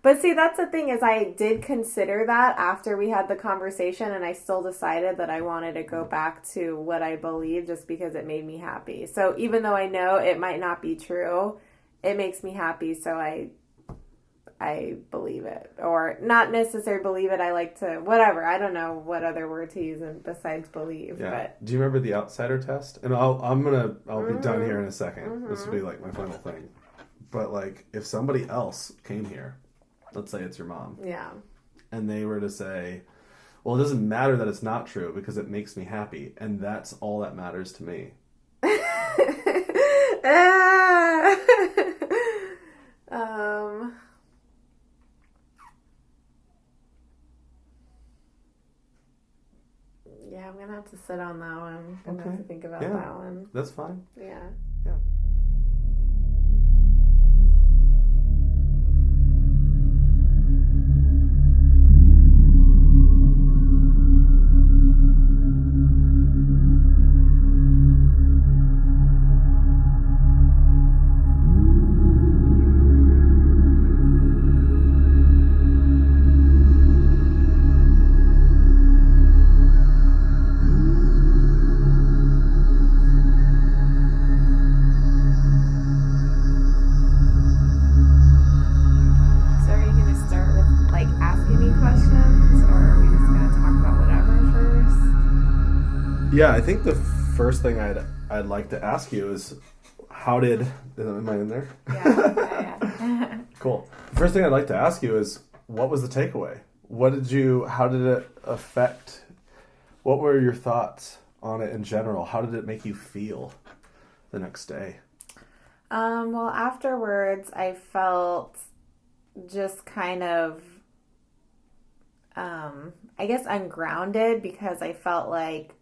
But see, that's the thing is I did consider that after we had the conversation and I still decided that I wanted to go back to what I believe just because it made me happy. So even though I know it might not be true, it makes me happy, so I believe it. Or not necessarily believe it, I like to whatever. I don't know what other word to use besides believe. Yeah. But do you remember the outsider test? And I'll be done here in a second. This will be like my final thing. But like if somebody else came here, let's say it's your mom. Yeah. And they were to say, well, it doesn't matter that it's not true because it makes me happy. And that's all that matters to me. Yeah, I'm going to have to sit on that one. I'm going to have to think about that one. That's fine. Yeah. Yeah. Yeah, I think the first thing I'd like to ask you is, am I in there? Yeah. Cool. The first thing I'd like to ask you is, what was the takeaway? How did it affect, what were your thoughts on it in general? How did it make you feel the next day? Well, afterwards, I felt just kind of, I guess ungrounded because I felt like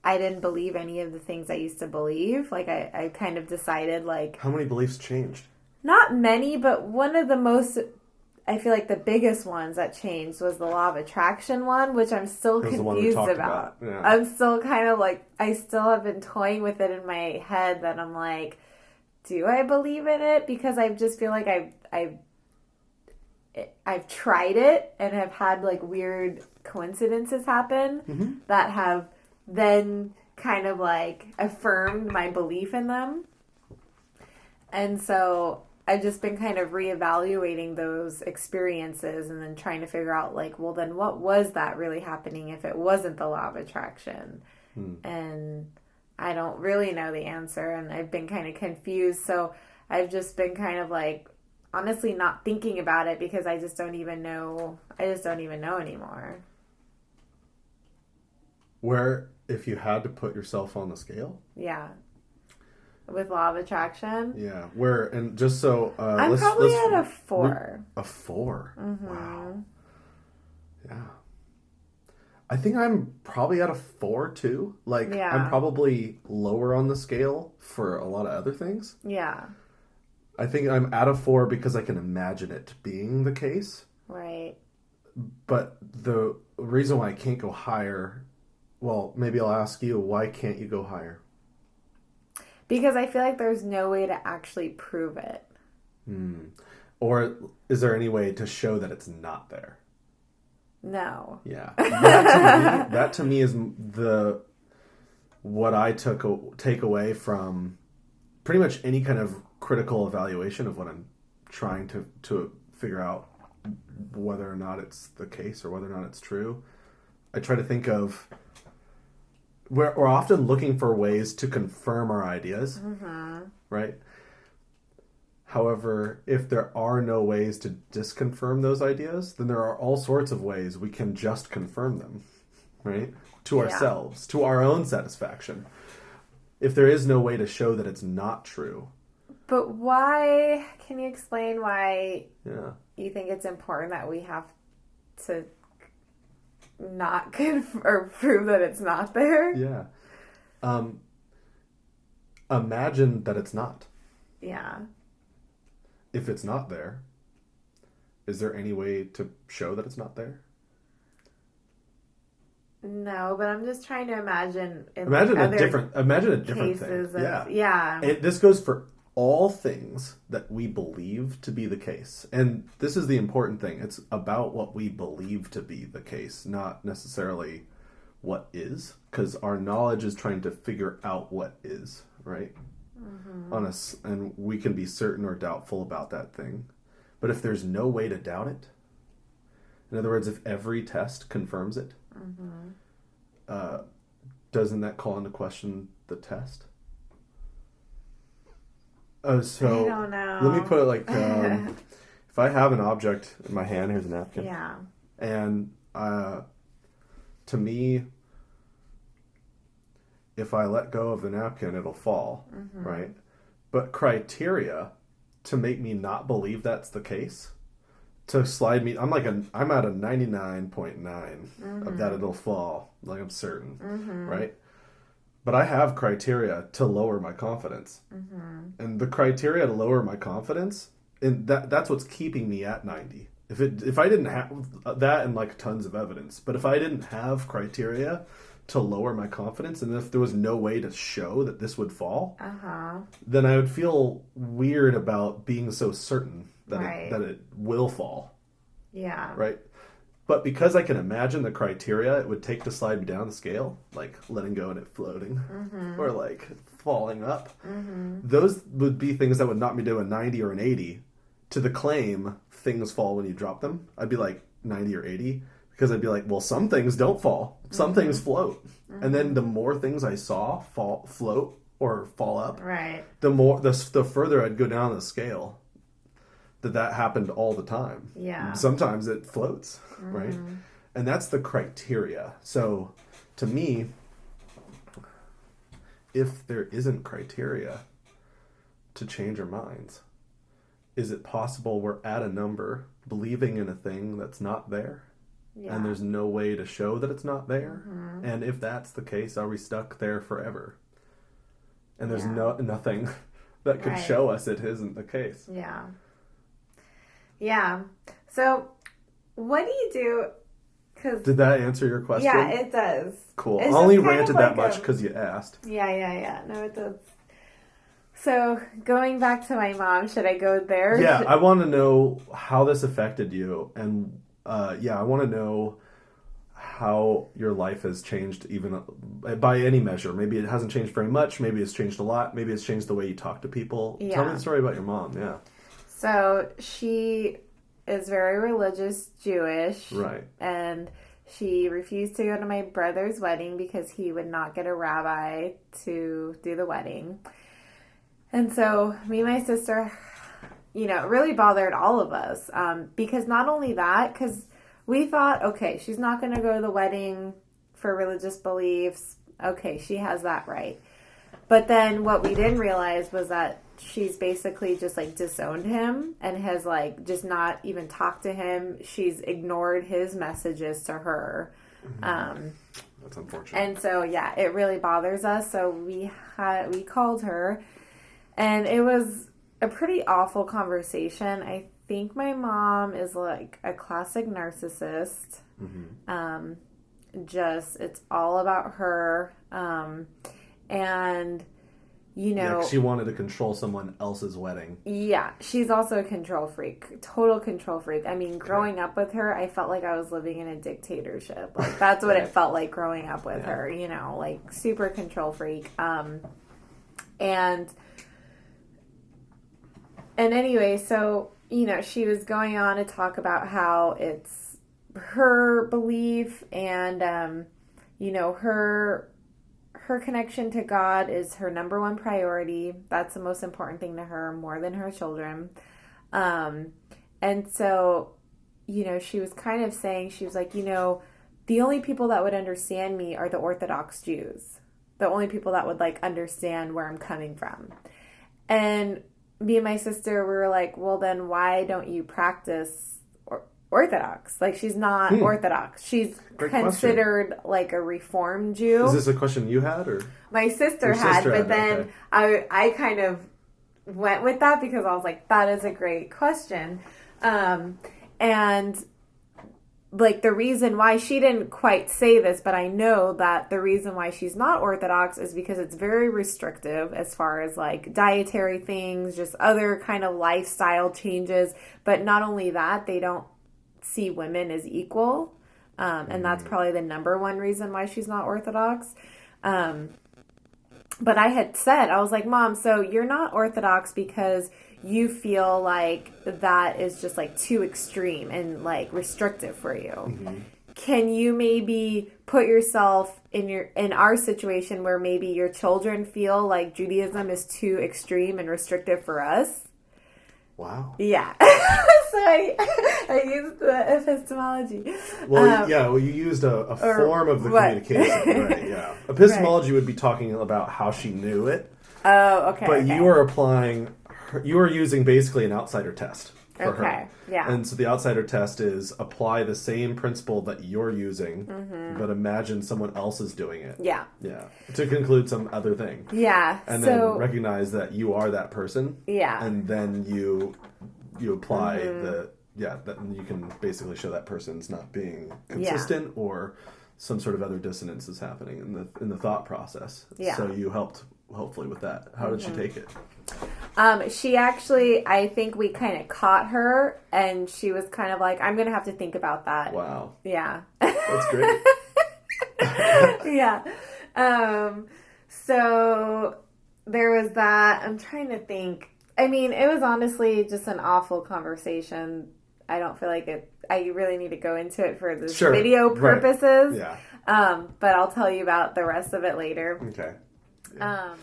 I didn't believe any of the things I used to believe. Like, I kind of decided, like... How many beliefs changed? Not many, but one of the most... I feel like the biggest ones that changed was the law of attraction one, which I'm still confused about. Yeah. I'm still kind of like... I still have been toying with it in my head that I'm like, do I believe in it? Because I just feel like I've tried it and have had, like, weird coincidences happen that have... then kind of like affirmed my belief in them. And so I've just been kind of reevaluating those experiences and then trying to figure out like, well, then what was that really happening if it wasn't the law of attraction? And I don't really know the answer and I've been kind of confused. So I've just been kind of like honestly not thinking about it because I just don't even know anymore. Where, if you had to put yourself on the scale? Yeah. With law of attraction? Yeah. Where, and just so... I'm probably at a 4. A 4? Mm-hmm. Wow. Yeah. I think I'm probably at a 4 too. Like, yeah. I'm probably lower on the scale for a lot of other things. Yeah. I think I'm at a 4 because I can imagine it being the case. Right. But the reason why I can't go higher... Well, maybe I'll ask you, why can't you go higher? Because I feel like there's no way to actually prove it. Or is there any way to show that it's not there? No. Yeah. That to me is what I take away from pretty much any kind of critical evaluation of what I'm trying to figure out whether or not it's the case or whether or not it's true. I try to think of... We're often looking for ways to confirm our ideas, right? However, if there are no ways to disconfirm those ideas, then there are all sorts of ways we can just confirm them, right? To ourselves, to our own satisfaction. If there is no way to show that it's not true. But why, can you explain why you think it's important that we have to... not or prove that it's not there? Yeah. Imagine that it's not. Yeah. If it's not there, is there any way to show that it's not there? No, but I'm just trying to imagine a different thing. Yeah. This goes for all things that we believe to be the case. And this is the important thing. It's about what we believe to be the case, not necessarily what is, because our knowledge is trying to figure out what is, right? And we can be certain or doubtful about that thing. But if there's no way to doubt it, in other words, if every test confirms it, doesn't that call into question the test? Oh, so I don't know. Let me put it like, if I have an object in my hand, here's a napkin. Yeah. And to me, if I let go of the napkin, it'll fall, right? But criteria to make me not believe that's the case, to slide me, I'm at a 99.9 of that it'll fall, like I'm certain, right? But I have criteria to lower my confidence. And the criteria to lower my confidence, and that's what's keeping me at 90. If I didn't have that and like tons of evidence, but if I didn't have criteria to lower my confidence, and if there was no way to show that this would fall, then I would feel weird about being so certain that it will fall. Yeah. Right? But because I can imagine the criteria it would take to slide me down the scale, like letting go and it floating, or like falling up, those would be things that would knock me to a 90 or an 80. To the claim, things fall when you drop them, I'd be like 90 or 80, because I'd be like, well, some things don't fall. Some things float. And then the more things I saw float or fall up, the further I'd go down the scale. That happened all the time. Yeah. Sometimes it floats, right? And that's the criteria. So to me, if there isn't criteria to change our minds, is it possible we're at a number believing in a thing that's not there? Yeah. And there's no way to show that it's not there? And if that's the case, are we stuck there forever? And there's nothing that could show us it isn't the case. Yeah. Yeah. So, what do you do? Cause, did that answer your question? Yeah, it does. Cool. I only ranted that much because you asked. Yeah. No, it does. So, going back to my mom, should I go there? Yeah, I want to know how this affected you. And, I want to know how your life has changed, even by any measure. Maybe it hasn't changed very much. Maybe it's changed a lot. Maybe it's changed the way you talk to people. Yeah. Tell me the story about your mom. Yeah. So she is very religious Jewish. Right. And she refused to go to my brother's wedding because he would not get a rabbi to do the wedding. And so me and my sister, it really bothered all of us. Because not only that, because we thought, okay, she's not going to go to the wedding for religious beliefs. Okay, she has that right. But then what we didn't realize was that she's basically just like disowned him and has like just not even talked to him. She's ignored his messages to her. That's unfortunate. And so it really bothers us. So we called her, and it was a pretty awful conversation. I think my mom is like a classic narcissist. It's all about her. And she wanted to control someone else's wedding. Yeah, she's also a control freak. Total control freak. I mean, growing up with her, I felt like I was living in a dictatorship. Like, that's what it felt like growing up with her, like super control freak. And anyway, so, she was going on to talk about how it's her belief and, her connection to God is her number one priority. That's the most important thing to her, more than her children. And so, she was kind of saying, she was like, the only people that would understand me are the Orthodox Jews. The only people that would like understand where I'm coming from. And me and my sister, we were like, well, then why don't you practice Orthodox? Like, she's not Orthodox. She's Great considered question. Like a Reformed Jew. Is this a question you had, or my sister had? But then I kind of went with that because I was like, that is a great question. And like the reason why she didn't quite say this, but I know that the reason why she's not Orthodox is because it's very restrictive as far as like dietary things, just other kind of lifestyle changes. But not only that, they don't see women as equal. And that's probably the number one reason why she's not Orthodox. But I had said, I was like, Mom, so you're not Orthodox because you feel like that is just like too extreme and like restrictive for you. Mm-hmm. Can you maybe put yourself in our situation where maybe your children feel like Judaism is too extreme and restrictive for us? Wow. Yeah. So I used the epistemology. Well, you used a form of the communication, right? Yeah. Epistemology would be talking about how she knew it. Oh, okay. But you are applying, you are using basically an outsider test for her. Yeah. And so the outsider test is apply the same principle that you're using, but imagine someone else is doing it. Yeah. Yeah. To conclude some other thing. Yeah. And then recognize that you are that person. Yeah. And then you apply that you can basically show that person's not being consistent or some sort of other dissonance is happening in the thought process. Yeah. So you helped hopefully with that. How did she take it? She actually, I think we kind of caught her and she was kind of like, I'm going to have to think about that. Wow. Yeah. That's great. Yeah. So there was that. I'm trying to think. I mean, it was honestly just an awful conversation. I don't feel like I really need to go into it for this video purposes. Right. Yeah. But I'll tell you about the rest of it later. Okay. Yeah.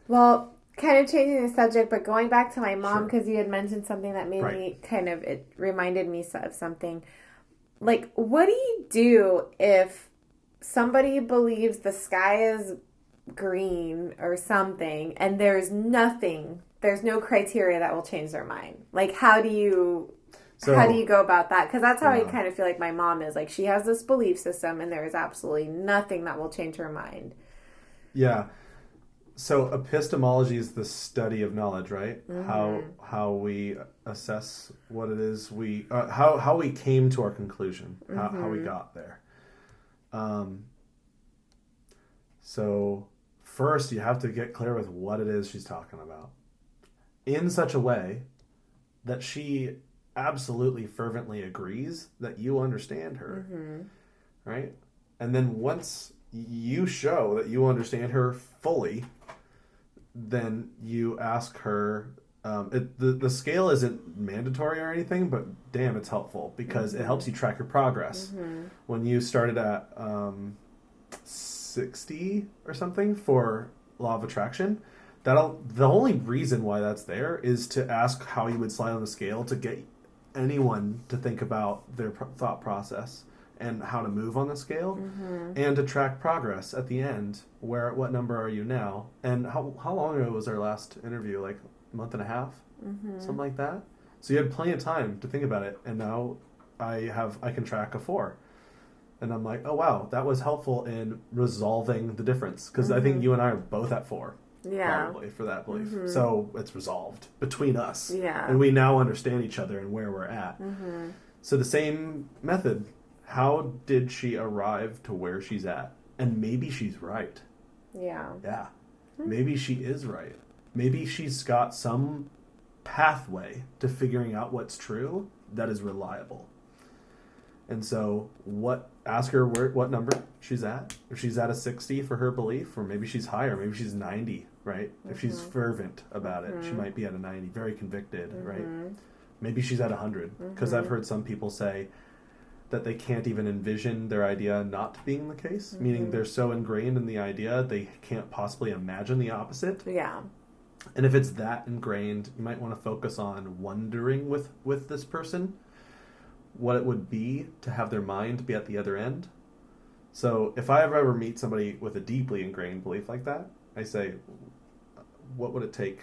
Well, kind of changing the subject, but going back to my mom, because you had mentioned something that made me it reminded me of something. Like, what do you do if somebody believes the sky is green or something and there's no criteria that will change their mind? Like, how do you go about that? Because that's how I kind of feel like my mom is. Like, she has this belief system and there is absolutely nothing that will change her mind. Yeah. So epistemology is the study of knowledge, right? Mm-hmm. How we assess what it is how we came to our conclusion, how we got there. So first you have to get clear with what it is she's talking about in such a way that she absolutely fervently agrees that you understand her, right? And then once you show that you understand her fully, then you ask her. The scale isn't mandatory or anything, but damn, it's helpful because it helps you track your progress. When you started at 60 or something for law of attraction, the only reason why that's there is to ask how you would slide on the scale to get anyone to think about their thought process and how to move on the scale, and to track progress at the end. What number are you now? And how long ago was our last interview? Like a month and a half, something like that. So you had plenty of time to think about it, and now I can track a 4, and I'm like, oh wow, that was helpful in resolving the difference because I think you and I are both at 4. Yeah. Probably for that belief. So it's resolved between us. Yeah. And we now understand each other and where we're at. So the same method. How did she arrive to where she's at? And maybe she's right. Yeah. Yeah. Maybe she is right. Maybe she's got some pathway to figuring out what's true that is reliable. And so ask her what number she's at. If she's at a 60 for her belief, or maybe she's higher, maybe she's 90, right? If she's fervent about it, she might be at a 90, very convicted, right? Maybe she's at 100, because I've heard some people say that they can't even envision their idea not being the case, meaning they're so ingrained in the idea they can't possibly imagine the opposite. Yeah. And if it's that ingrained, you might want to focus on wondering with this person what it would be to have their mind be at the other end. So if I ever meet somebody with a deeply ingrained belief like that, I say, what would it take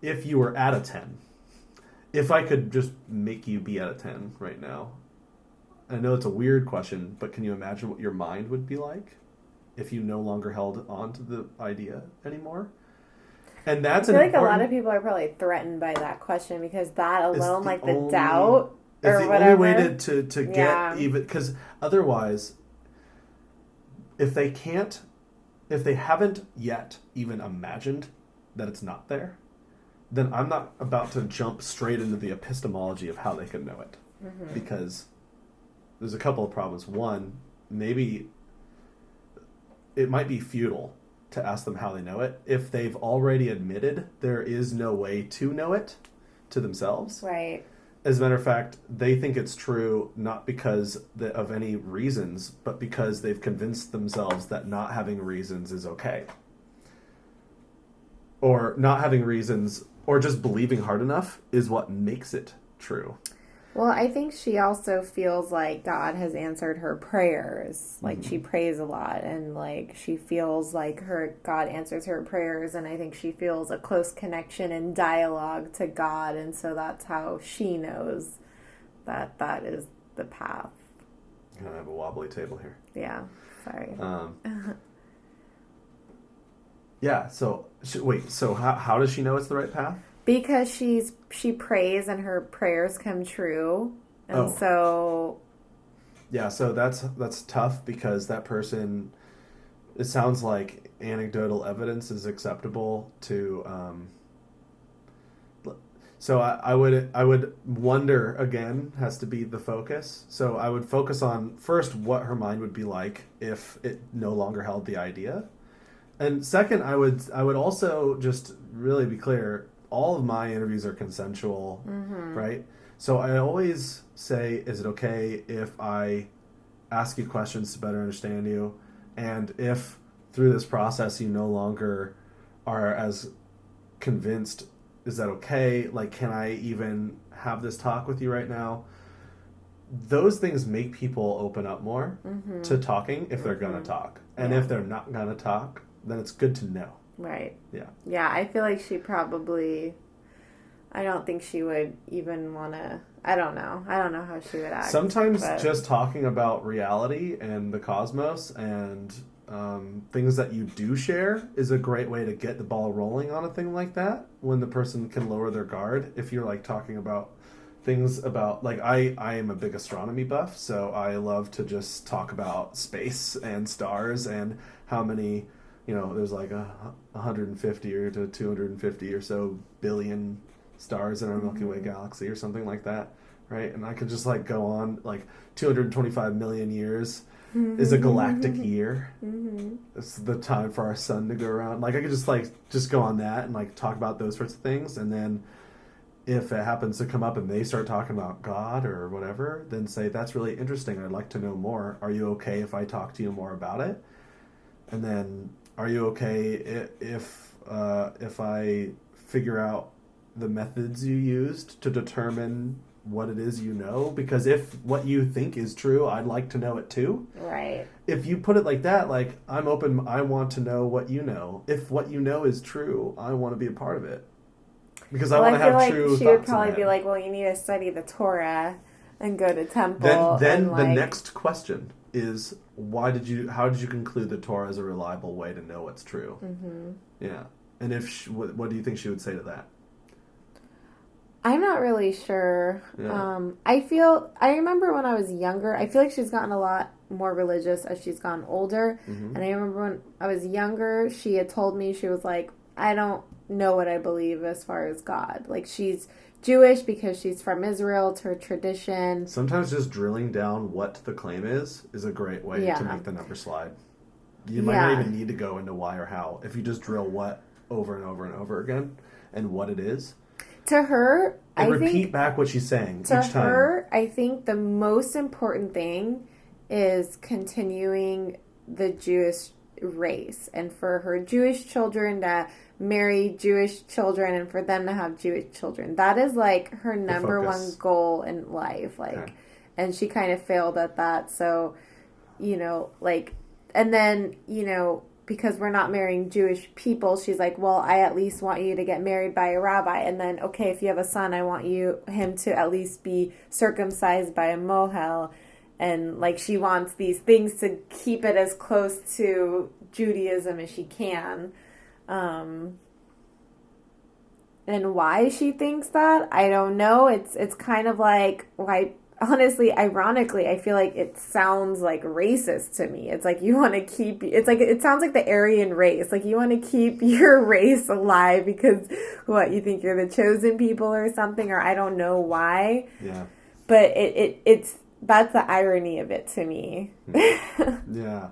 if you were at a 10? If I could just make you be at a 10 right now. I know it's a weird question, but can you imagine what your mind would be like if you no longer held on to the idea anymore? And that's I feel like a lot of people are probably threatened by that question because that alone, like the doubt, It's or the whatever. only way to get Yeah. even, because otherwise, if they haven't yet even imagined that it's not there, then I'm not about to jump straight into the epistemology of how they can know it. Mm-hmm. Because there's a couple of problems. One, maybe it might be futile to ask them how they know it if they've already admitted there is no way to know it to themselves. Right. As a matter of fact, they think it's true not because of any reasons, but because they've convinced themselves that not having reasons is okay. Or not having reasons, or just believing hard enough is what makes it true. Well, I think she also feels like God has answered her prayers. Like, she prays a lot, and, like, she feels like God answers her prayers, and I think she feels a close connection and dialogue to God, and so that's how she knows that is the path. I have a wobbly table here. Yeah, sorry. Yeah, so, so how does she know it's the right path? Because she prays and her prayers come true, and so... Yeah, so that's tough because that person, it sounds like anecdotal evidence is acceptable to... So I would wonder, again, has to be the focus. So I would focus on, first, what her mind would be like if it no longer held the idea. And second, I would also just really be clear, all of my interviews are consensual, right? So I always say, is it okay if I ask you questions to better understand you? And if through this process you no longer are as convinced, is that okay? Like, can I even have this talk with you right now? Those things make people open up more to talking if they're going to talk. And if they're not going to talk, then it's good to know. Right. Yeah. Yeah, I feel like she probably... I don't think she would even want to... I don't know how she would act. Sometimes just talking about reality and the cosmos and things that you do share is a great way to get the ball rolling on a thing like that, when the person can lower their guard. If you're like talking about things about, like, I am a big astronomy buff, so I love to just talk about space and stars and how many, there's like 150 or to 250 or so billion stars in our Milky Way galaxy or something like that, right? And I could just like go on, like 225 million years is a galactic year. It's the time for our sun to go around. Like, I could just go on that and like talk about those sorts of things, and then if it happens to come up and they start talking about God or whatever, then say, that's really interesting, I'd like to know more. Are you okay if I talk to you more about it? And then, are you okay if I figure out the methods you used to determine what it is you know? Because if what you think is true, I'd like to know it too. Right. If you put it like that, like, I'm open, I want to know what you know. If what you know is true, I want to be a part of it. Because I want to have true thoughts. She would probably be like, well, you need to study the Torah and go to temple. Then the next question is, how did you conclude the Torah is a reliable way to know what's true? Yeah. And what do you think she would say to that? I'm not really sure. Yeah. I remember when I was younger, I feel like she's gotten a lot more religious as she's gotten older. And I remember when I was younger, she had told me, she was like, I don't know what I believe as far as God. Like, she's Jewish because she's from Israel, it's her tradition. Sometimes just drilling down what the claim is a great way to make the number slide. You might not even need to go into why or how. If you just drill what over and over and over again and what it is. To her, and repeat back what she's saying each time. To her, I think the most important thing is continuing the Jewish race, and for her Jewish children to marry Jewish children and for them to have Jewish children. That is like her number one goal in life. Like, and she kind of failed at that. So, and then, because we're not marrying Jewish people, she's like, well, I at least want you to get married by a rabbi. And then, okay, if you have a son, I want him to at least be circumcised by a mohel. And, like, she wants these things to keep it as close to Judaism as she can. And And why she thinks that, I don't know. It's kind of like, why, honestly, ironically, I feel like it sounds like racist to me. It's like you want to keep, it's like, it sounds like the Aryan race. Like you want to keep your race alive because, what, you think you're the chosen people or something, or I don't know why. Yeah. But it's, that's the irony of it to me. Yeah.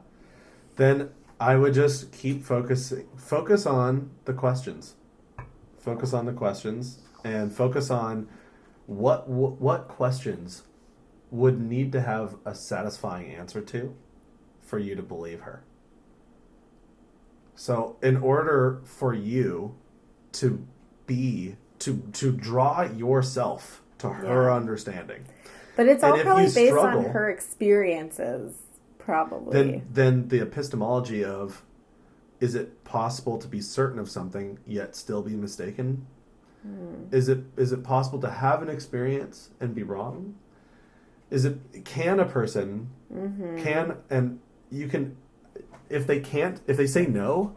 Then I would just keep focus on the questions. Focus on the questions and focus on what questions would need to have a satisfying answer to for you to believe her. So in order for you to draw yourself to her understanding. But it's all probably based struggle, on her experiences, probably. Then the epistemology of, is it possible to be certain of something yet still be mistaken? Is it possible to have an experience and be wrong? Can a person and you can, if they say no,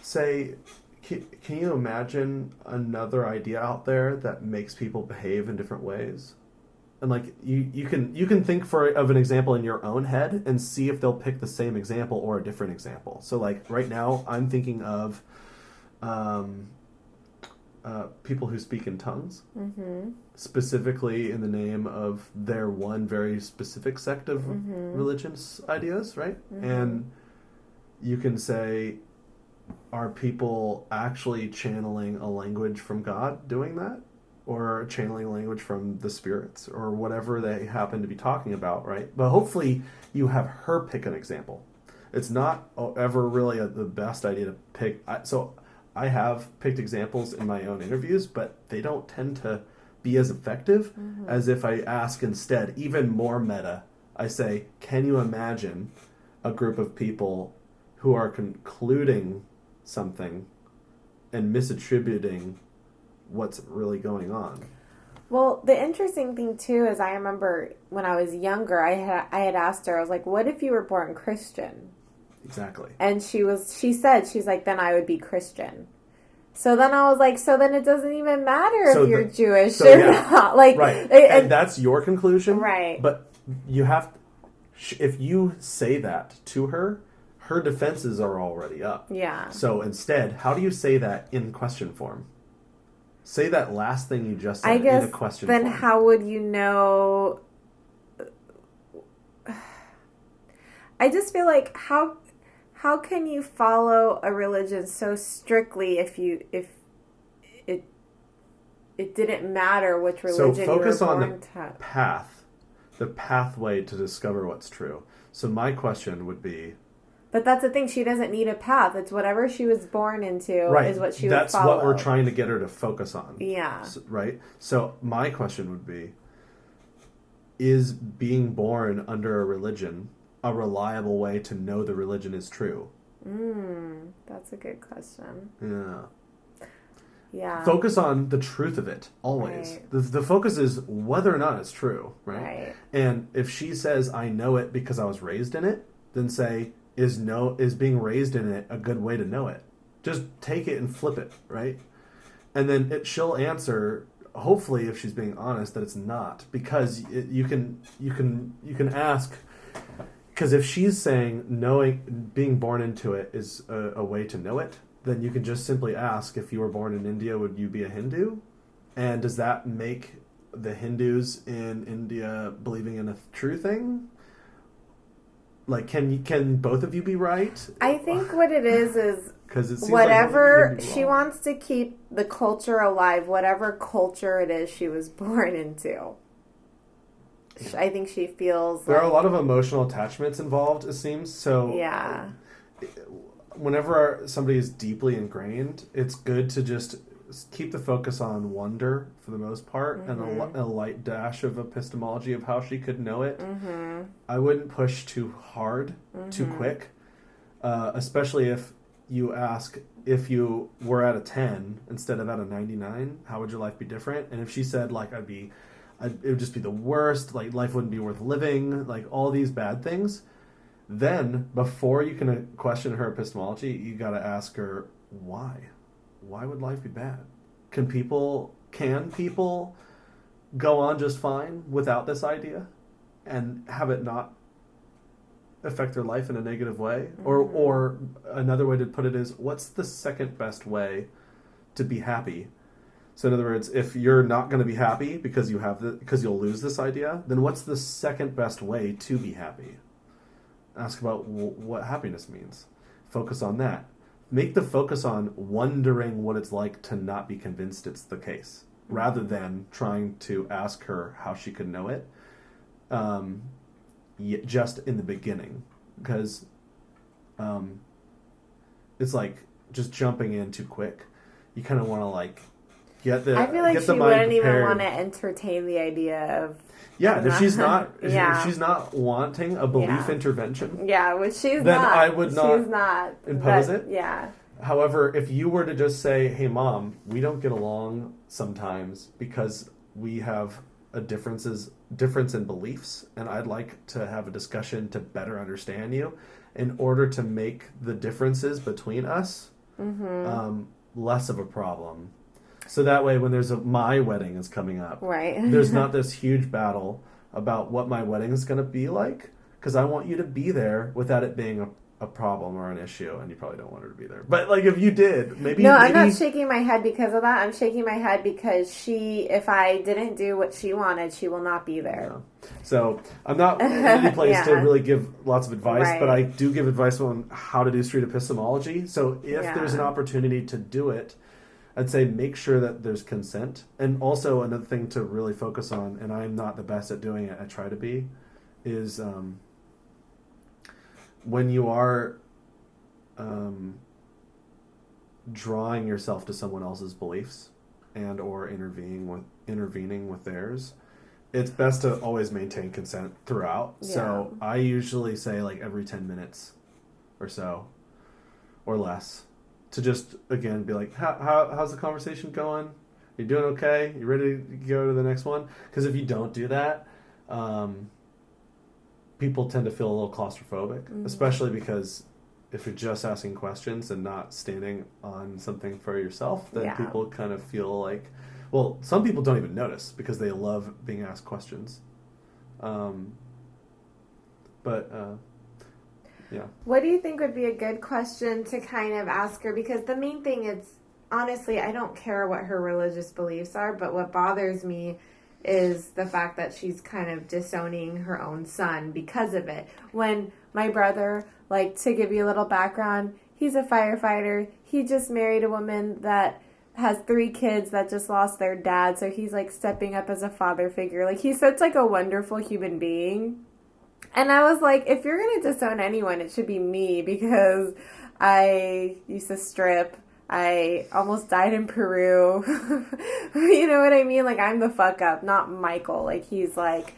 say, can you imagine another idea out there that makes people behave in different ways? And like you can think of an example in your own head and see if they'll pick the same example or a different example. So like right now I'm thinking of people who speak in tongues, specifically in the name of their one very specific sect of religious ideas, right? And you can say, are people actually channeling a language from God doing that? Or channeling language from the spirits, or whatever they happen to be talking about, right? But hopefully you have her pick an example. It's not ever really the best idea to pick. So I have picked examples in my own interviews, but they don't tend to be as effective as if I ask instead, even more meta. I say, can you imagine a group of people who are concluding something and misattributing what's really going on? Well, the interesting thing too is I remember when I was younger, I had asked her, I was like, what if you were born Christian? Exactly. And she's like, then I would be Christian. So then I was like, so then it doesn't even matter if you're Jewish or not. Like, right. And that's your conclusion. Right. But you have, if you say that to her, her defenses are already up. Yeah. So instead, how do you say that in question form? Say that last thing you just said, I guess, in a question then form. How would you know? I just feel like how can you follow a religion so strictly if it didn't matter which religion you were born to? So focus on the path, the pathway to discover what's true. So my question would be, but that's the thing. She doesn't need a path. It's whatever she was born into is what she would follow. That's what we're trying to get her to focus on. Yeah. Right? So my question would be, is being born under a religion a reliable way to know the religion is true? That's a good question. Yeah. Yeah. Focus on the truth of it, always. Right. The focus is whether or not it's true, right? Right. And if she says, I know it because I was raised in it, then say, is being raised in it a good way to know it? Just take it and flip it, right? And then she'll answer, hopefully, if she's being honest, that it's not, because you can ask, because if she's saying being born into it is a way to know it, then you can just simply ask, if you were born in India, would you be a Hindu? And does that make the Hindus in India believing in a true thing? Like, can both of you be right? I think what it is because it seems whatever like she wants to keep the culture alive, whatever culture it is she was born into. I think she feels there are a lot of emotional attachments involved, it seems. So yeah, whenever somebody is deeply ingrained, it's good to just keep the focus on wonder for the most part, and a light dash of epistemology of how she could know it. I wouldn't push too hard, too quick, especially if you ask, if you were at a 10 instead of at a 99, how would your life be different? And if she said, like, it would just be the worst, like, life wouldn't be worth living, like, all these bad things, then before you can question her epistemology, you got to ask her, why? Why would life be bad? can people go on just fine without this idea and have it not affect their life in a negative way? Mm-hmm. Or another way to put it is, what's the second best way to be happy? So in other words, if you're not going to be happy because you'll lose this idea, then what's the second best way to be happy? Ask about what happiness means. Focus on that. Make the focus on wondering what it's like to not be convinced it's the case, rather than trying to ask her how she could know it just in the beginning. Because it's like just jumping in too quick. You kind of want to like get the I feel like get she the mind wouldn't prepared. even want to entertain the idea of... Yeah, if she's not wanting a belief intervention, which she's then not. I would not, she's not impose it. Yeah. However, if you were to just say, "Hey, Mom, we don't get along sometimes because we have a difference in beliefs, and I'd like to have a discussion to better understand you, in order to make the differences between us less of a problem." So that way, when my wedding is coming up, right, there's not this huge battle about what my wedding is going to be like, because I want you to be there without it being a problem or an issue, and you probably don't want her to be there. But like, if you did, maybe... No, I'm not shaking my head because of that. I'm shaking my head because if I didn't do what she wanted, she will not be there. Yeah. So I'm not in any place to really give lots of advice, right. but I do give advice on how to do street epistemology. So if there's an opportunity to do it, I'd say make sure that there's consent. And also another thing to really focus on, and I'm not the best at doing it, I try to be, is when you are drawing yourself to someone else's beliefs and or intervening with theirs, it's best to always maintain consent throughout. Yeah. So I usually say like every 10 minutes or so, or less, to just, again, be like, how's the conversation going? You doing okay? You ready to go to the next one? Because if you don't do that, people tend to feel a little claustrophobic, especially because if you're just asking questions and not standing on something for yourself, then people kind of feel like, well, some people don't even notice because they love being asked questions. Yeah. What do you think would be a good question to kind of ask her? Because the main thing is, honestly, I don't care what her religious beliefs are, but what bothers me is the fact that she's kind of disowning her own son because of it. When my brother, like, to give you a little background, he's a firefighter. He just married a woman that has 3 kids that just lost their dad, so he's, like, stepping up as a father figure. Like, he's such, like, a wonderful human being. And I was like, if you're going to disown anyone, it should be me, because I used to strip. I almost died in Peru. You know what I mean? Like, I'm the fuck up, not Michael. Like, he's, like,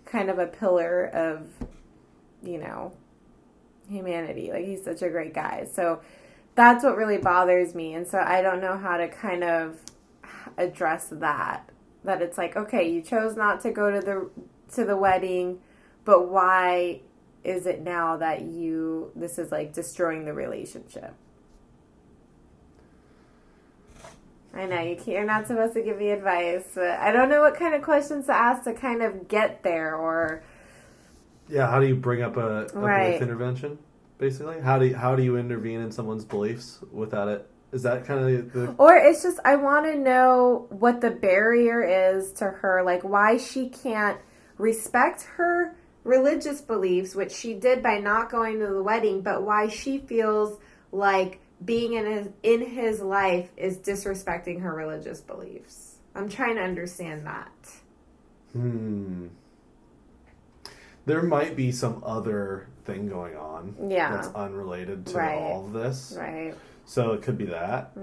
kind of a pillar of, you know, humanity. Like, he's such a great guy. So that's what really bothers me. And so I don't know how to kind of address that. That it's like, okay, you chose not to go to the wedding, but why is it now that this is like destroying the relationship? I know you're not supposed to give me advice, but I don't know what kind of questions to ask to kind of get there, or... Yeah, how do you bring up a belief intervention, basically? How do you intervene in someone's beliefs without it? Is that kind of the... Or it's just, I want to know what the barrier is to her, like why she can't respect her religious beliefs, which she did by not going to the wedding, but why she feels like being in his life is disrespecting her religious beliefs. I'm trying to understand that. There might be some other thing going on that's unrelated to all of this. Right. So it could be that.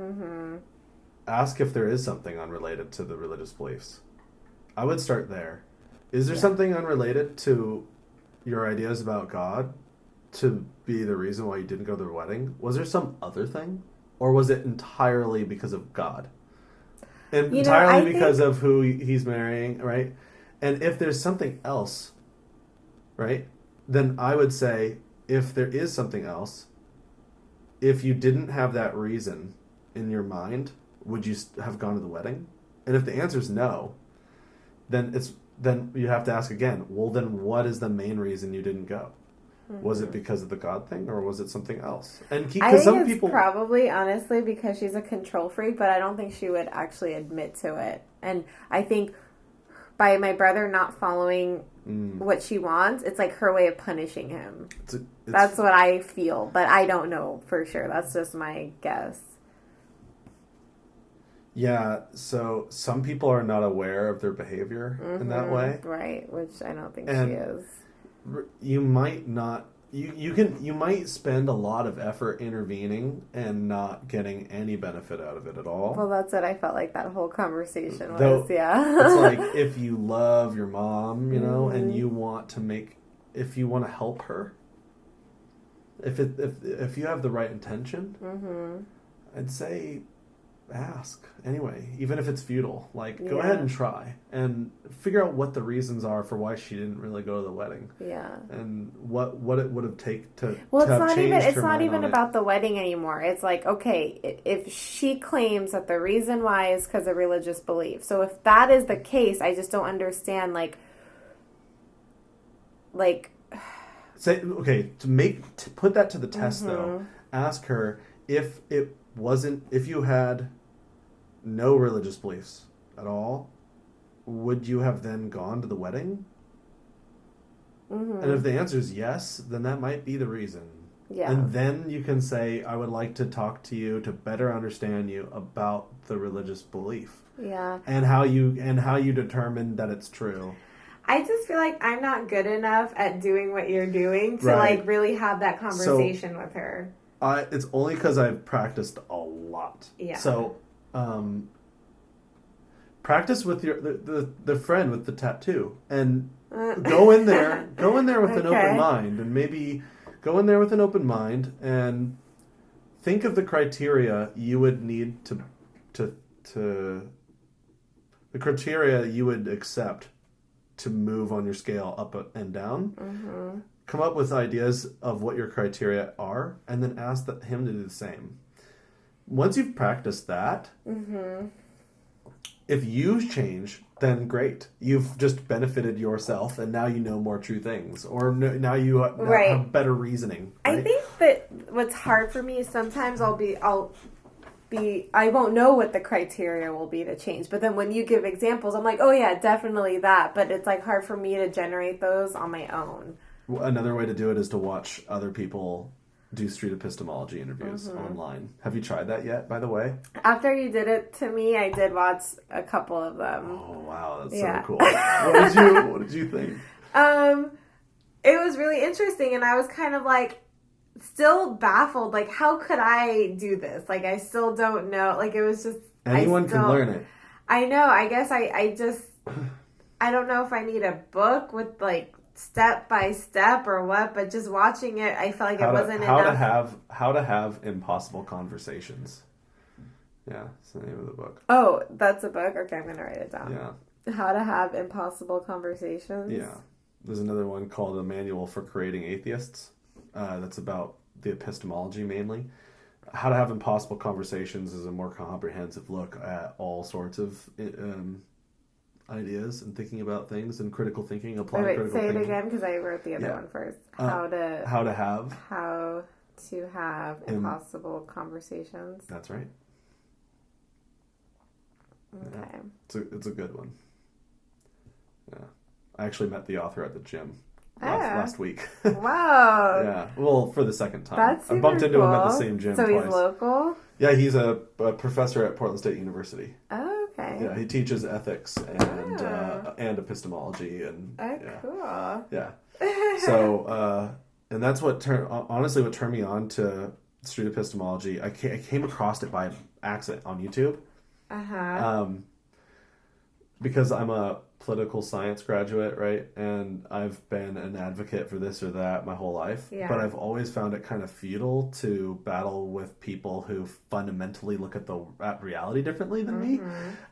Ask if there is something unrelated to the religious beliefs. I would start there. Is there something unrelated to your ideas about God to be the reason why you didn't go to the wedding? Was there some other thing? Or was it entirely because of God? And entirely because of who he's marrying, right? And if there's something else, right, then I would say, if there is something else, if you didn't have that reason in your mind, would you have gone to the wedding? And if the answer is no, then you have to ask again, well, then what is the main reason you didn't go? Mm-hmm. Was it because of the God thing, or was it something else? And I think it's probably, honestly, because she's a control freak, but I don't think she would actually admit to it. And I think by my brother not following what she wants, it's like her way of punishing him. That's what I feel, but I don't know for sure. That's just my guess. Yeah, so some people are not aware of their behavior in that way. Right, which I don't think she is. You might not... You might spend a lot of effort intervening and not getting any benefit out of it at all. Well, that's what I felt like that whole conversation was, It's like if you love your mom, you know, and you want to if you want to help her, if you have the right intention, I'd say ask anyway, even if it's futile. Like, go ahead and try and figure out what the reasons are for why she didn't really go to the wedding. Yeah. And what it would have taken to it's not even about the wedding anymore. It's like, okay, if she claims that the reason why is because of religious belief. So if that is the case, I just don't understand say, okay, to put that to the test though, ask her if you had no religious beliefs at all, would you have then gone to the wedding? And if the answer is yes, then that might be the reason. Yeah. And then you can say, I would like to talk to you to better understand you about the religious belief. Yeah. And how you determine that it's true. I just feel like I'm not good enough at doing what you're doing to really have that conversation with her. It's only because I've practiced a lot. Yeah. So, practice with the friend with the tattoo, and go in there with an open mind, and maybe go in there with an open mind, and think of the criteria you would need the criteria you would accept to move on your scale up and down. Come up with ideas of what your criteria are, and then ask him to do the same. Once you've practiced that, if you change, then great. You've just benefited yourself, and now you know more true things, or now you have better reasoning. Right? I think that what's hard for me is sometimes I won't know what the criteria will be to change. But then when you give examples, I'm like, oh yeah, definitely that. But it's like hard for me to generate those on my own. Another way to do it is to watch other people do street epistemology interviews online. Have you tried that yet, by the way? After you did it to me, I did watch a couple of them. Oh, wow. That's so cool. What did you think? It was really interesting, and I was kind of like still baffled. Like, how could I do this? Like, I still don't know. Like, it was just... Anyone can learn it. I know. I guess I just... I don't know if I need a book with, like, step by step or what, but just watching it, I felt like it wasn't enough. How to have impossible conversations. Yeah, it's the name of the book. Oh, that's a book? Okay, I'm going to write it down. Yeah. How to have impossible conversations. Yeah. There's another one called A Manual for Creating Atheists. That's about the epistemology mainly. How to have impossible conversations is a more comprehensive look at all sorts of ideas and thinking about things and critical thinking, applying critical thinking. Say it again, because I wrote the other one first. How to have impossible conversations. That's right. Okay. Yeah. It's a good one. Yeah. I actually met the author at the gym last week. Wow. Yeah. Well, for the second time. That's super I bumped into him at the same gym twice. So he's local? Yeah, he's a professor at Portland State University. Oh, okay. Yeah, he teaches ethics and epistemology and cool. Yeah. So and that's what turned me on to street epistemology. I came across it by accident on YouTube. Because I'm a political science graduate, right? And I've been an advocate for this or that my whole life. Yeah. But I've always found it kind of futile to battle with people who fundamentally look at reality differently than me.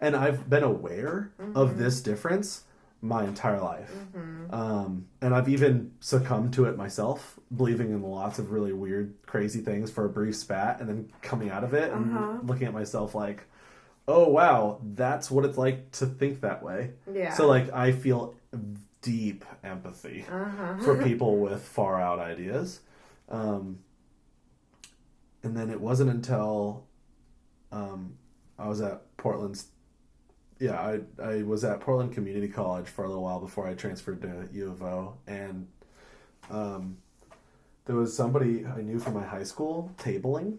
And I've been aware of this difference my entire life. And I've even succumbed to it myself, believing in lots of really weird, crazy things for a brief spat, and then coming out of it and looking at myself like, oh wow, that's what it's like to think that way. Yeah. So like I feel deep empathy for people with far out ideas. And then it wasn't until I was at I was at Portland Community College for a little while before I transferred to U of O, and there was somebody I knew from my high school tabling,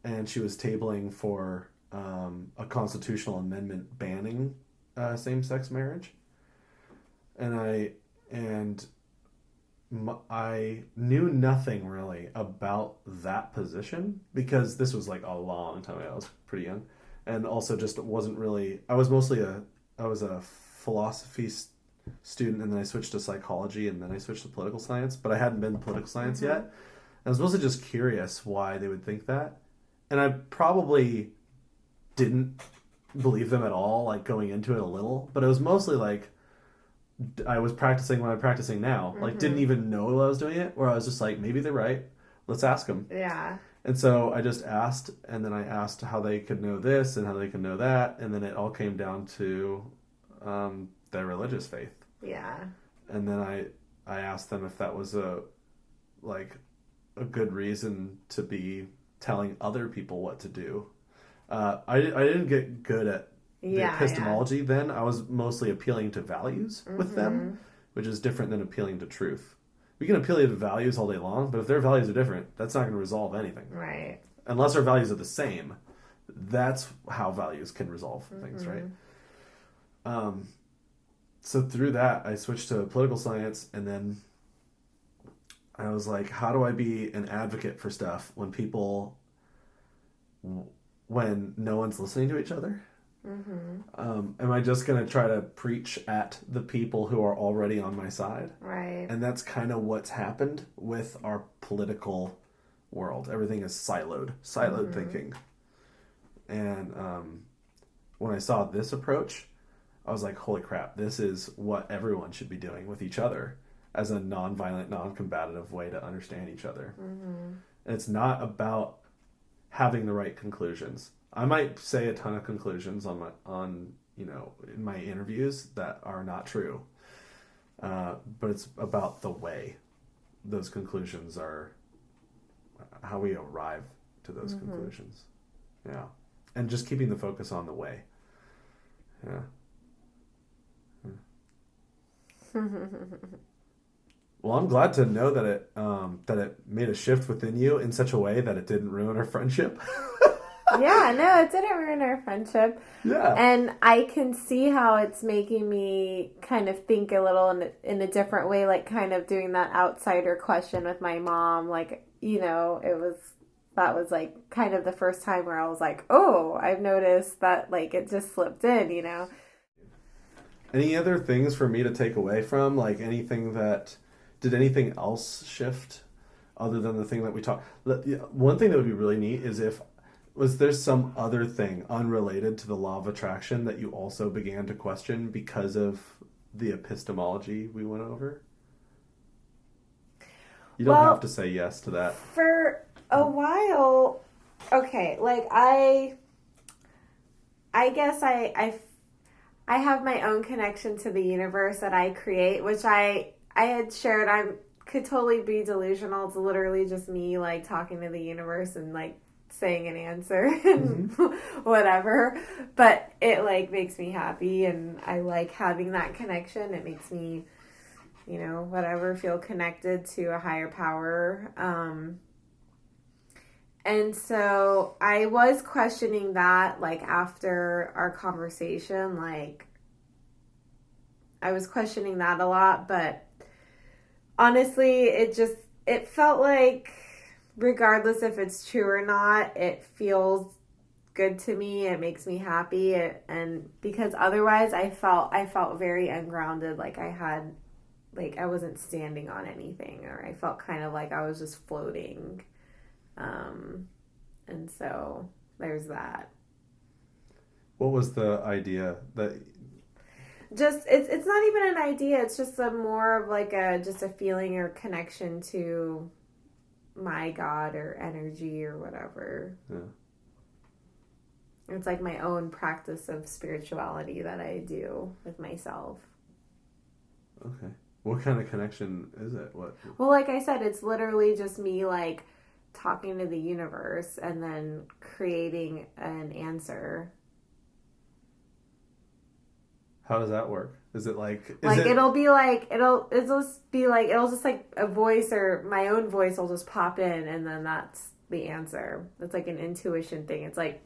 and she was tabling for a constitutional amendment banning same-sex marriage, and I knew nothing really about that position because this was like a long time ago. I was pretty young, and also just wasn't really. I was a philosophy student, and then I switched to psychology, and then I switched to political science. But I hadn't been in political science yet. I was mostly just curious why they would think that, and I probably didn't believe them at all, like going into it a little. But it was mostly like I was practicing what I'm practicing now. Like didn't even know I was doing it, where I was just like, maybe they're right. Let's ask them. Yeah. And so I just asked, and then I asked how they could know this and how they could know that, and then it all came down to their religious faith. Yeah. And then I asked them if that was a good reason to be telling other people what to do. I didn't get good at the epistemology then. I was mostly appealing to values with them, which is different than appealing to truth. We can appeal to values all day long, but if their values are different, that's not going to resolve anything. Right. Unless our values are the same. That's how values can resolve things, right? So through that, I switched to political science, and then I was like, how do I be an advocate for stuff when no one's listening to each other? Am I just going to try to preach at the people who are already on my side? Right. And that's kind of what's happened with our political world. Everything is siloed thinking. And when I saw this approach, I was like, holy crap, this is what everyone should be doing with each other as a non-violent, non-combative way to understand each other. And it's not about having the right conclusions. I might say a ton of conclusions in my interviews that are not true, but it's about the way those conclusions are, how we arrive to those conclusions. Yeah, and just keeping the focus on the way. Yeah. Well, I'm glad to know that it made a shift within you in such a way that it didn't ruin our friendship. Yeah, no, it didn't ruin our friendship. Yeah. And I can see how it's making me kind of think a little in a different way, like kind of doing that outsider question with my mom. Like, that was like kind of the first time where I was like, oh, I've noticed that like it just slipped in, Any other things for me to take away from? Like did anything else shift other than the thing that we talked? One thing that would be really neat is was there some other thing unrelated to the law of attraction that you also began to question because of the epistemology we went over? You don't have to say yes to that. For a while, okay, like I guess I have my own connection to the universe that I create, which I had shared. I could totally be delusional. It's literally just me like talking to the universe and like saying an answer and whatever, but it like makes me happy, and I like having that connection. It makes me, whatever, feel connected to a higher power. And so I was questioning that, like after our conversation, like I was questioning that a lot, but honestly, it felt like, regardless if it's true or not, it feels good to me. It makes me happy. And because otherwise I felt very ungrounded. Like I wasn't standing on anything, or I felt kind of like I was just floating. And so there's that. What was the idea that... Just, it's not even an idea. It's just more of like just a feeling or connection to my God or energy or whatever. Yeah. It's like my own practice of spirituality that I do with myself. Okay. What kind of connection is it? What? Well, like I said, it's literally just me like talking to the universe and then creating an answer. How does that work? Is it like... it'll just like a voice, or my own voice will just pop in, and then that's the answer. It's like an intuition thing. It's like,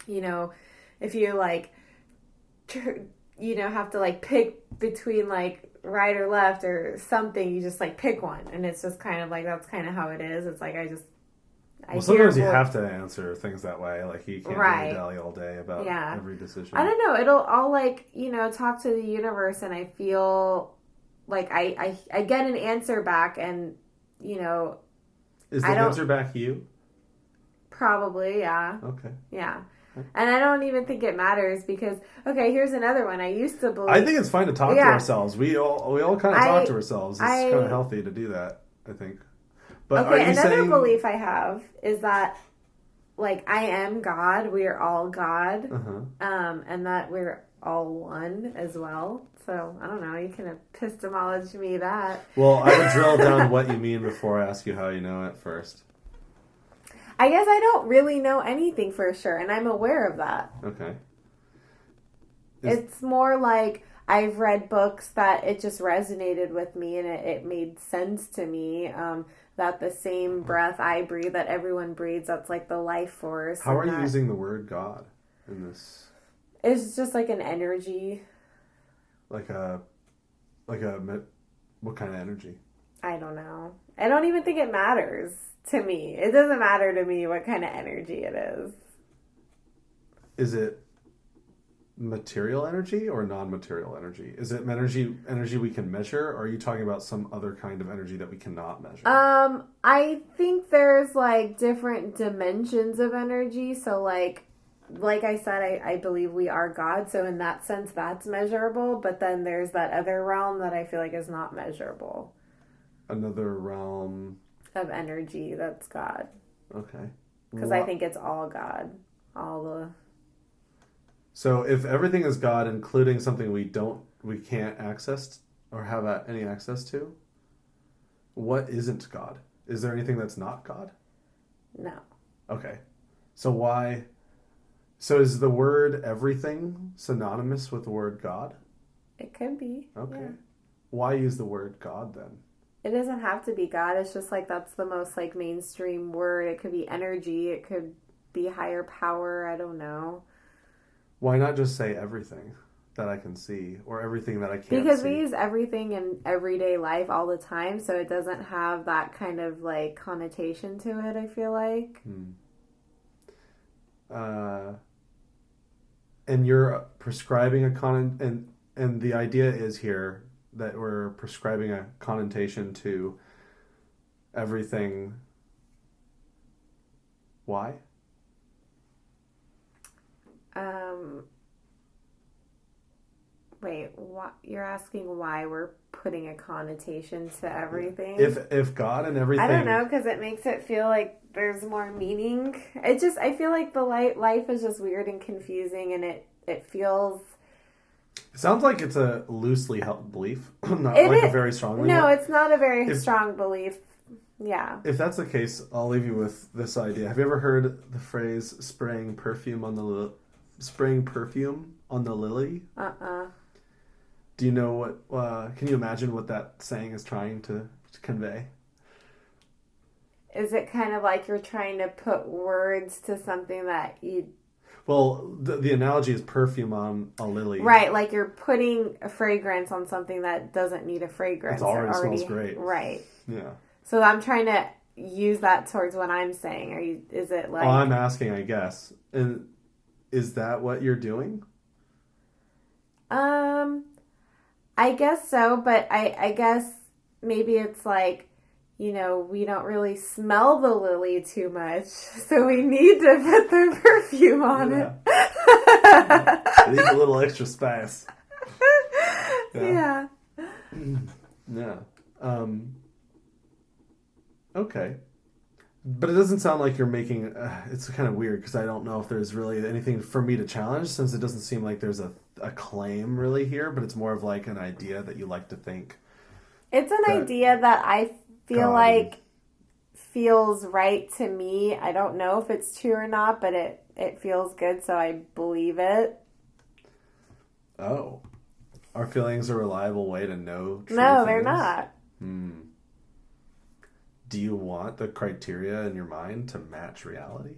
you know, if you like, you know, have to like pick between like right or left or something, you just like pick one, and it's just kind of like, that's kind of how it is. It's like sometimes you have to answer things that way. Like you can't really dally all day about every decision. I don't know. I'll like, you know, talk to the universe, and I feel like I get an answer back, and you know, is the answer back you? Probably, yeah. Okay. Yeah. And I don't even think it matters because, okay, here's another one. I used to believe... I think it's fine to talk to ourselves. We all kind of talk to ourselves. It's kind of healthy to do that, I think. But okay, another belief I have is that, like, I am God. We are all God. And that we're all one as well. So, I don't know. You can epistemology me that. Well, I would drill down what you mean before I ask you how you know it first. I guess I don't really know anything for sure, and I'm aware of that. Okay. It's more like I've read books that it just resonated with me, and it made sense to me that the same breath I breathe, that everyone breathes, that's like the life force. How are you using the word God in this? It's just like an energy. What kind of energy? I don't know. I don't even think it matters. To me, it doesn't matter to me what kind of energy it is. Is it material energy or non-material energy? Is it energy we can measure, or are you talking about some other kind of energy that we cannot measure? I think there's like different dimensions of energy. So like I said, I believe we are God. So in that sense, that's measurable. But then there's that other realm that I feel like is not measurable. Another realm of energy that's God. Okay. Because I think it's all God. So if everything is God, including something we can't access or have any access to, what isn't God? Is there anything that's not God? No. Okay. So is the word everything synonymous with the word God? It could be. Okay. Yeah. Why use the word God then? It doesn't have to be God. It's just like that's the most like mainstream word. It could be energy. It could be higher power. I don't know. Why not just say everything that I can see or everything that I can't because see? We use everything in everyday life all the time, so it doesn't have that kind of like connotation to it, I feel like. And you're prescribing and the idea is here that we're prescribing a connotation to everything. Why? Wait, what? You're asking why we're putting a connotation to everything? If God and everything... I don't know, because it makes it feel like there's more meaning. I feel like the life is just weird and confusing, and it feels... It sounds like it's a loosely held belief, not a very strong one. No, it's not a very strong belief. Yeah. If that's the case, I'll leave you with this idea. Have you ever heard the phrase spraying perfume on the lily? Do you know what... can you imagine what that saying is trying to convey? Is it kind of like you're trying to put words to something that you... Well, the analogy is perfume on a lily. Right, like you're putting a fragrance on something that doesn't need a fragrance. It already smells great. Right. Yeah. So I'm trying to use that towards what I'm saying. Is it like... Oh, I'm asking, I guess. And is that what you're doing? I guess so, but I guess maybe it's like, you know, we don't really smell the lily too much, so we need to put the perfume on it. It needs a little extra spice. Yeah. Yeah. Okay. But it doesn't sound like you're making... it's kind of weird because I don't know if there's really anything for me to challenge, since it doesn't seem like there's a claim really here, but it's more of like an idea that you like to think. It's an idea that I feel like feels right to me. I don't know if it's true or not, but it feels good, so I believe it. Oh. Are feelings a reliable way to know true No, things? they're not. Do you want the criteria in your mind to match reality?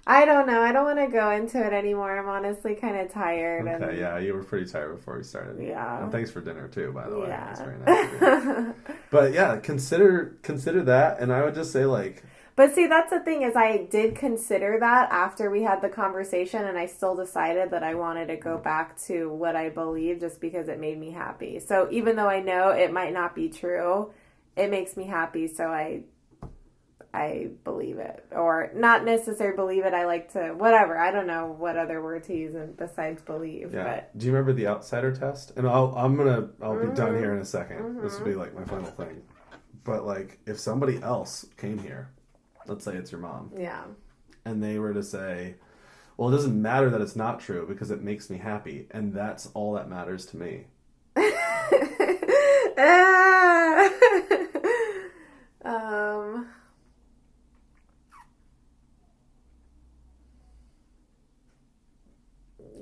I don't know. I don't want to go into it anymore. I'm honestly kind of tired. Okay, yeah, you were pretty tired before we started. Yeah. And thanks for dinner too, by the way. Yeah. It's very nice of you. But yeah, consider that, and I would just say like... But see, that's the thing, is I did consider that after we had the conversation, and I still decided that I wanted to go back to what I believe just because it made me happy. So even though I know it might not be true, it makes me happy, so I believe it. Or not necessarily believe it, I like to, whatever. I don't know what other word to use besides believe. Yeah. But. Do you remember the outsider test? And I'll be done here in a second. This will be like my final thing. But like, if somebody else came here, let's say it's your mom. Yeah. And they were to say, well, it doesn't matter that it's not true because it makes me happy. And that's all that matters to me.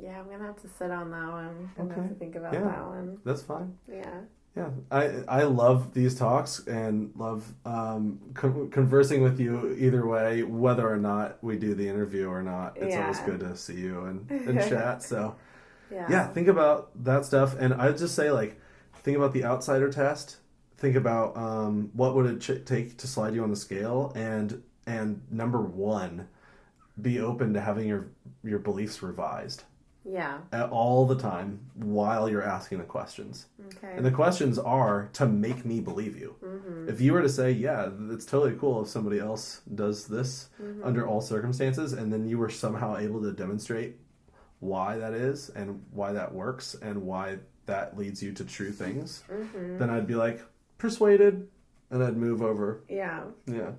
Yeah, I'm going to have to sit on that one. I'm going to have to think about that one. That's fine. Yeah. Yeah, I love these talks and love conversing with you either way, whether or not we do the interview or not. It's always good to see you and chat. So, yeah, think about that stuff. And I'd just say, like, think about the outsider test. Think about what would it take to slide you on the scale. And number one, be open to having your beliefs revised. Yeah. All the time while you're asking the questions. Okay. And the questions are to make me believe you. Mm-hmm. If you were to say, yeah, it's totally cool if somebody else does this under all circumstances, and then you were somehow able to demonstrate why that is and why that works and why that leads you to true things, then I'd be like, persuaded, and I'd move over. Yeah. Yeah.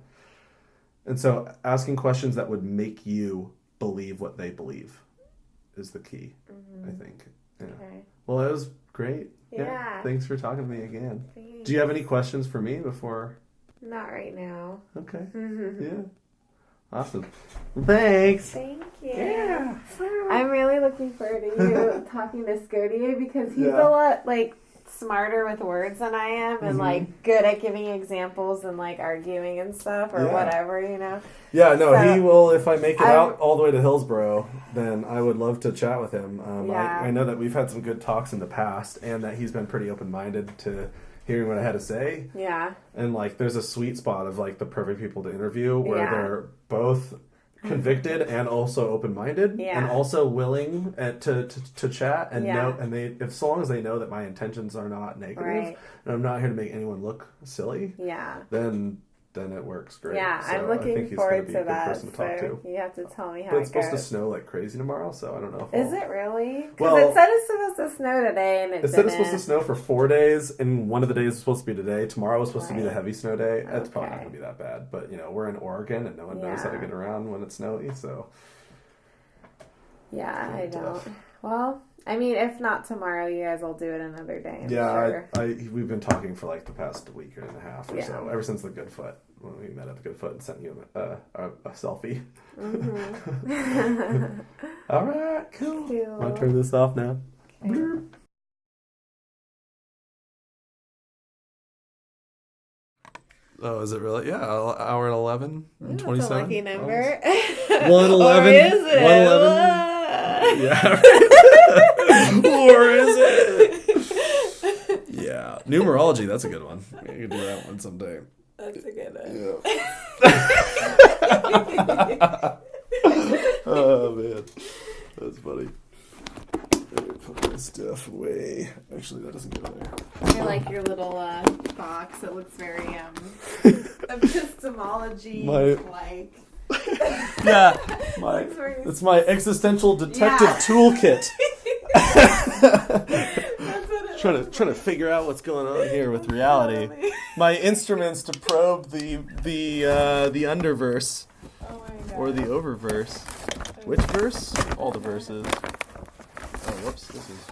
And so asking questions that would make you believe what they believe is the key, I think. Yeah. Okay. Well, that was great. Yeah. Thanks for talking to me again. Thanks. Do you have any questions for me before? Not right now. Okay. Yeah. Awesome. Thanks. Thank you. Yeah. I'm really looking forward to you talking to Scody because he's a lot smarter with words than I am and like good at giving examples and like arguing and stuff or whatever, you know. Yeah, no, so, he will. If I make it out all the way to Hillsboro, then I would love to chat with him. I know that we've had some good talks in the past and that he's been pretty open-minded to hearing what I had to say. Yeah. And like there's a sweet spot of like the perfect people to interview where they're both convicted and also open-minded and also willing to chat and know, and they, if so long as they know that my intentions are not negative and I'm not here to make anyone look silly, then it works great. Yeah, so I'm looking forward to that. So you have to tell me how it goes. It's supposed to snow like crazy tomorrow, so I don't know if Is it really? Because it said it's supposed to snow today, and it said it's supposed to snow for 4 days, and one of the days is supposed to be today. Tomorrow is supposed to be the heavy snow day. It's probably not going to be that bad, but you know, we're in Oregon, and no one knows how to get around when it's snowy, so. Yeah, I don't. Well, I mean, if not tomorrow, you guys will do it another day. I'm sure. We've been talking for like the past week and a half or so, ever since the Goodfoot, when we met at the Goodfoot and sent you a selfie. All right, cool. I'll turn this off now. Okay. Oh, is it really? Yeah, hour and 11 and 27. That's a lucky number. 111. Or is it? 111. Yeah. Or is it? Yeah. Numerology, that's a good one. You can do that one someday. That's a good one. Yeah. Oh, man. That's funny. Let me put my stuff away. Actually, that doesn't go there. I like your little box. It looks very epistemology like. Yeah, it's my existential detective toolkit. That's what it trying to figure out what's going on here with reality. My instruments to probe the underverse or the oververse. Which verse? All the verses. Oh, whoops! This is